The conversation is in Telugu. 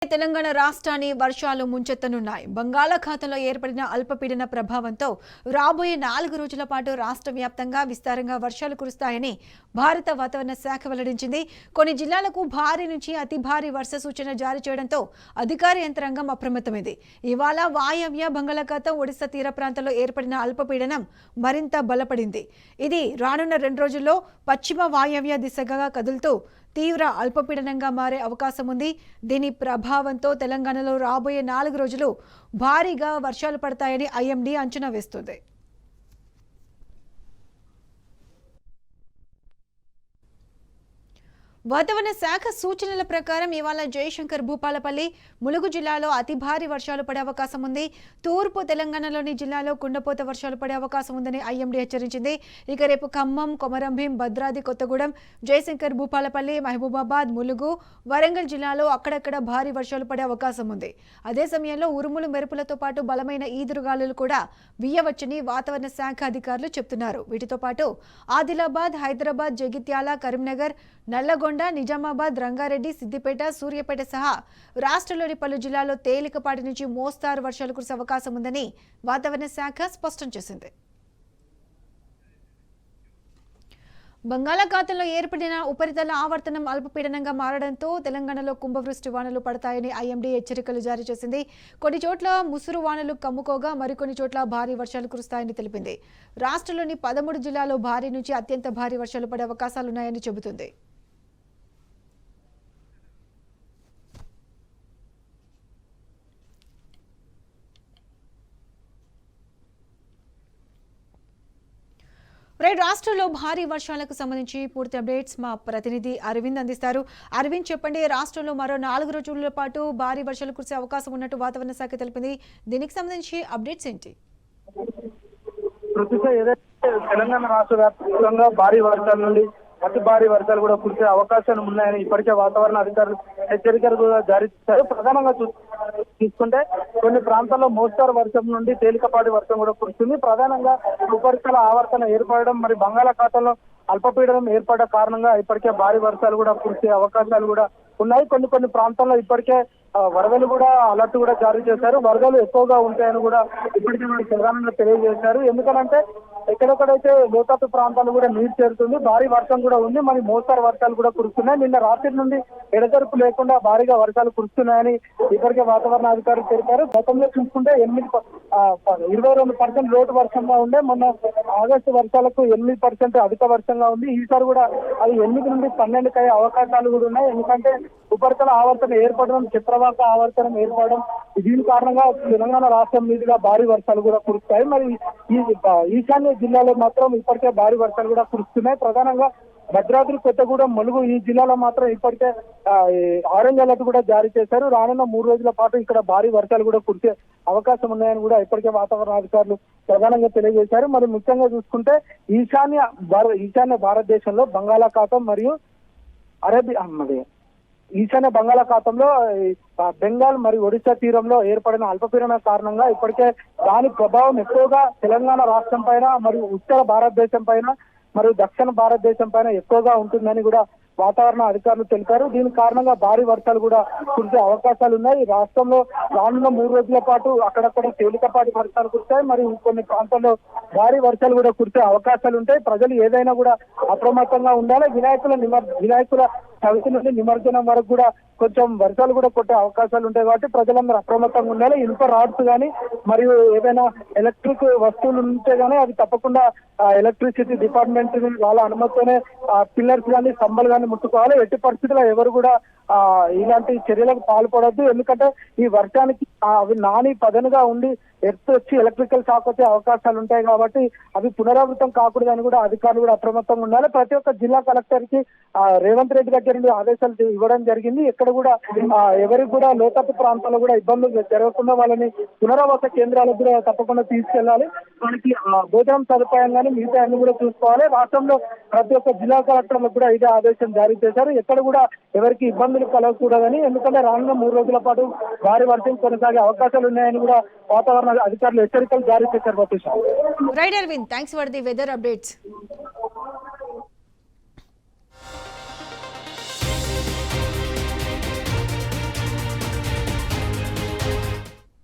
తెలంగాణ రాష్ట్రాన్ని వర్షాలు ముంచెత్తనున్నాయి. బంగాళాఖాతంలో ఏర్పడిన అల్పపీడన ప్రభావంతో రాబోయే 4 రోజుల పాటు రాష్ట్ర వ్యాప్తంగా విస్తారంగా వర్షాలు కురుస్తాయని భారత వాతావరణ శాఖ వెల్లడించింది. కొన్ని జిల్లాలకు భారీ నుంచి అతి భారీ వర్ష సూచన జారీ చేయడంతో అధికార యంత్రాంగం అప్రమత్తమైంది. ఇవాళ వాయవ్య బంగాళాఖాతం ఒడిశా తీర ప్రాంతంలో ఏర్పడిన అల్పపీడనం మరింత బలపడింది. ఇది రానున్న 2 రోజుల్లో పశ్చిమ వాయవ్య దిశగా కదులుతూ తీవ్ర అల్పపీడనంగా మారే అవకాశం ఉంది. దీని ప్రభావంతో తెలంగాణలో రాబోయే 4 రోజులు భారీగా వర్షాలు పడతాయని ఐఎండీ అంచనా వేస్తుంది. వాతావరణ శాఖ సూచనల ప్రకారం ఇవాళ జయశంకర్, భూపాలపల్లి, ములుగు జిల్లాలో అతి భారీ వర్షాలు పడే అవకాశం ఉంది. తూర్పు తెలంగాణలోని జిల్లాలో కుండపోత వర్షాలు పడే అవకాశం ఉందని ఐఎండీ హెచ్చరించింది. ఇక రేపు ఖమ్మం, కొమరంభీం, భద్రాద్రి కొత్తగూడెం, జయశంకర్, భూపాలపల్లి, మహబూబాబాద్, ములుగు, వరంగల్ జిల్లాలో అక్కడక్కడ భారీ వర్షాలు పడే అవకాశం ఉంది. అదే సమయంలో ఉరుములు, మెరుపులతో పాటు బలమైన ఈదురుగాలులు కూడా వీయవచ్చని వాతావరణ శాఖ అధికారులు చెబుతున్నారు. వీటితో పాటు ఆదిలాబాద్, హైదరాబాద్, జగిత్యాల, కరీంనగర్, నల్లగొండ, నిజామాబాద్, రంగారెడ్డి, సిద్దిపేట, సూర్యాపేట సహా రాష్ట్రంలోని పలు జిల్లాల్లో తేలికపాటి నుంచి మోస్తారు వర్షాలు కురిసే అవకాశం ఉందని వాతావరణ శాఖ స్పష్టం చేసింది. బంగాళాఖాతంలో ఏర్పడిన ఉపరితల ఆవర్తనం అల్పపీడనంగా మారడంతో తెలంగాణలో కుంభవృష్టి వానలు పడతాయని ఐఎండీ హెచ్చరికలు జారీ చేసింది. కొన్ని చోట్ల ముసురు వానలు కమ్ముకోగా మరికొన్ని చోట్ల భారీ వర్షాలు కురుస్తాయని తెలిపింది. రాష్ట్రంలోని 13 జిల్లాల్లో భారీ నుంచి అత్యంత భారీ వర్షాలు పడే అవకాశాలున్నాయని చెబుతుంది. రాష్ట్రంలో భారీ వర్షాలకు సంబంధించి పూర్తి అప్డేట్స్ మా ప్రతినిధి అరవింద్ అందిస్తారు. అరవింద్, చెప్పండి, రాష్ట్రంలో మరో 4 రోజుల పాటు భారీ వర్షాలు కురిసే అవకాశం ఉన్నట్టు వాతావరణ శాఖ తెలిపింది. దీనికి సంబంధించి అప్డేట్స్ ఏంటి? తెలంగాణ రాష్ట్ర వ్యాప్తంగా భారీ వర్షాల నుండి అతి భారీ వర్షాలు కూడా కురిసే అవకాశాలు ఉన్నాయని ఇప్పటికే వాతావరణ అధికారులు హెచ్చరికలు కూడా జారీ చేశారు. ప్రధానంగా తీసుకుంటే కొన్ని ప్రాంతాల్లో మోస్తారు వర్షం నుండి తేలికపాటి వర్షం కూడా కురుస్తుంది. ప్రధానంగా ఉపరితల ఆవర్తన ఏర్పడడం, మరి బంగాళాఖాతంలో అల్పపీడనం ఏర్పడ్డ కారణంగా ఇప్పటికే భారీ వర్షాలు కూడా కురిసే అవకాశాలు కూడా ఉన్నాయి. కొన్ని ప్రాంతాల్లో ఇప్పటికే వరదలు కూడా అలర్ట్ కూడా జారీ చేశారు. వరదలు ఎక్కువగా ఉంటాయని కూడా ఇప్పటికే మనకు ప్రధానంగా తెలియజేశారు. ఎందుకంటే ఎక్కడెక్కడైతే లోతట్టు ప్రాంతాలు కూడా నీరు చేరుతుంది, భారీ వర్షం కూడా ఉంది, మరి మోస్తారు వర్షాలు కూడా కురుస్తున్నాయి. నిన్న రాత్రి నుండి ఎడతెరపు లేకుండా భారీగా వర్షాలు కురుస్తున్నాయని ఇప్పటికే వాతావరణ అధికారులు తెలిపారు. గతంలో చూసుకుంటే 22% లోటు వర్షంగా ఉండే, మొన్న ఆగస్టు వర్షాలకు 8% అధిక వర్షంగా ఉంది. ఈసారి కూడా అది 8 నుండి 12 అయ్యే అవకాశాలు కూడా ఉన్నాయి. ఎందుకంటే ఉపరితల ఆవర్తనం ఏర్పడడం, చక్రవాక ఆవర్తనం ఏర్పడడం, దీని కారణంగా తెలంగాణ రాష్ట్రం మీదుగా భారీ వర్షాలు కూడా కురుస్తాయి. మరి ఈ ఈశాన్య జిల్లాలో మాత్రం ఇప్పటికే భారీ వర్షాలు కూడా కురుస్తున్నాయి. ప్రధానంగా భద్రాద్రి, కొత్తగూడెం, ములుగు ఈ జిల్లాలో మాత్రం ఇప్పటికే ఆరెంజ్ అలర్ట్ కూడా జారీ చేశారు. రానున్న 3 రోజుల పాటు ఇక్కడ భారీ వర్షాలు కూడా కురిసే అవకాశం ఉన్నాయని కూడా ఇప్పటికే వాతావరణ అధికారులు ప్రధానంగా తెలియజేశారు. మరి ముఖ్యంగా చూసుకుంటే ఈశాన్య భారతదేశంలో బంగాళాఖాతం మరియు ఈశాన్య బంగాళాఖాతంలో బెంగాల్ మరియు ఒడిశా తీరంలో ఏర్పడిన అల్పపీడన కారణంగా ఇప్పటికే దాని ప్రభావం ఎక్కువగా తెలంగాణ రాష్ట్రం పైన మరియు ఉత్తర భారతదేశం పైన మరియు దక్షిణ భారతదేశం పైన ఎక్కువగా ఉంటుందని కూడా వాతావరణ అధికారులు తెలిపారు. దీని కారణంగా భారీ వర్షాలు కూడా కురిసే అవకాశాలు ఉన్నాయి. రాష్ట్రంలో రానున్న 3 రోజుల పాటు అక్కడక్కడ తేలికపాటి వర్షాలు కురుస్తాయి, మరియు కొన్ని ప్రాంతాల్లో భారీ వర్షాలు కూడా కురిసే అవకాశాలు ఉంటాయి. ప్రజలు ఏదైనా కూడా అప్రమత్తంగా ఉండాలి. వినాయకుల చవితి నుండి నిమజ్జనం వరకు కూడా కొంచెం వర్షాలు కూడా కొట్టే అవకాశాలు ఉంటాయి కాబట్టి ప్రజలందరూ అప్రమత్తంగా ఉండాలి. ఇనుప రాడ్స్ కానీ మరియు ఏదైనా ఎలక్ట్రిక్ వస్తువులు ఉంటే గానీ అవి తప్పకుండా ఎలక్ట్రిసిటీ డిపార్ట్మెంట్ వాళ్ళ అనుమతితోనే పిల్లర్స్ కానీ స్తంభాలు కానీ ముట్టుకోవాలి. ఎట్టి పరిస్థితుల్లో ఎవరు కూడా ఇలాంటి చర్యలకు పాల్పడద్దు. ఎందుకంటే ఈ వర్షానికి అవి నాని పదనుగా ఉండి ఎర్త్ వచ్చి ఎలక్ట్రికల్ షాక్ వచ్చే అవకాశాలు ఉంటాయి కాబట్టి అవి పునరావృతం కాకూడదని కూడా అధికారులు కూడా అప్రమత్తంగా ఉండాలి. ప్రతి ఒక్క జిల్లా కలెక్టర్ కి రేవంత్ రెడ్డి దగ్గర నుండి ఆదేశాలు ఇవ్వడం జరిగింది. ఇక్కడ కూడా ఎవరికి కూడా లోతట్టు ప్రాంతాల్లో కూడా ఇబ్బందులు జరగకుండా వాళ్ళని పునరావాస కేంద్రాలకు కూడా తప్పకుండా తీసుకెళ్లాలి. వాళ్ళకి భోజనం సదుపాయం కానీ మిగతా అన్ని కూడా చూసుకోవాలి. రాష్ట్రంలో ప్రతి ఒక్క జిల్లా కలెక్టర్లకు కూడా ఇదే ఆదేశం జారీ చేశారు. ఎక్కడ కూడా ఎవరికి ఇబ్బందులు కలగకూడదని, ఎందుకంటే రానున్న 3 రోజుల పాటు భారీ వర్షం కొనసాగే అవకాశాలు ఉన్నాయని కూడా వాతావరణ అధికారులు హెచ్చరికలు జారీ చేశారు. Right Aravind, thanks for the weather updates.